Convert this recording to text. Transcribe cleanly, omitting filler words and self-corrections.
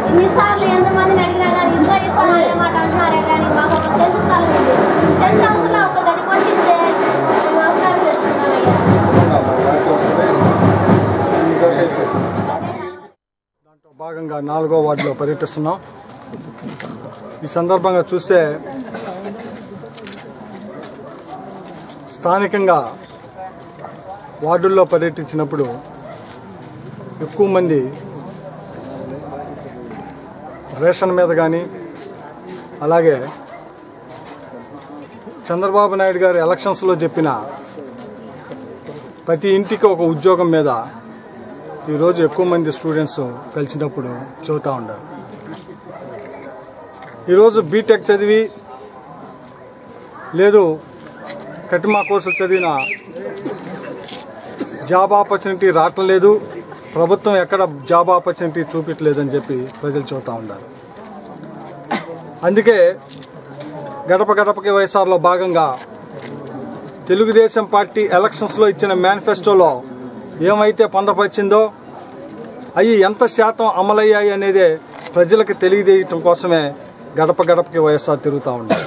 ఇన్నిసార్లు ఎంతమందిని అడిగినా కానీ ఇంట్లో ఇస్తాను అన్నమాట అంటున్నారే కానీ మాకు ఒక సెంటు స్థలం ఇది. సెంటు హౌస్లో ఒక గది కొట్టిస్తే నమస్కారం చేస్తున్నామయ్యా. దాంట్లో భాగంగా 4వ వార్డులో పర్యటిస్తున్నాం. ఈ సందర్భంగా చూస్తే స్థానికంగా వార్డుల్లో పర్యటించినప్పుడు ఎక్కువ మంది రేషన్ మీద కానీ అలాగే చంద్రబాబు నాయుడు గారు ఎలక్షన్స్లో చెప్పిన ప్రతి ఇంటికి ఒక ఉద్యోగం మీద ఈరోజు ఎక్కువ మంది స్టూడెంట్స్ కలిసినప్పుడు చెబుతూ ఉన్నారు. ఈరోజు బీటెక్ చదివి లేదు కటిమా కోర్సు చదివిన జాబ్ ఆపర్చునిటీ రావటం లేదు, ప్రభుత్వం ఎక్కడ జాబ్ ఆపర్చునిటీ చూపించలేదని చెప్పి ప్రజలు చెబుతూ ఉన్నారు. అందుకే గడప గడపకి వైఎస్ఆర్లో భాగంగా తెలుగుదేశం పార్టీ ఎలక్షన్స్లో ఇచ్చిన మేనిఫెస్టోలో ఏమైతే పొందపరిచిందో అవి ఎంత శాతం అమలయ్యాయి అనేదే ప్రజలకు తెలియజేయటం కోసమే గడప గడపకి వైఎస్ఆర్ తిరుగుతూ ఉన్నారు.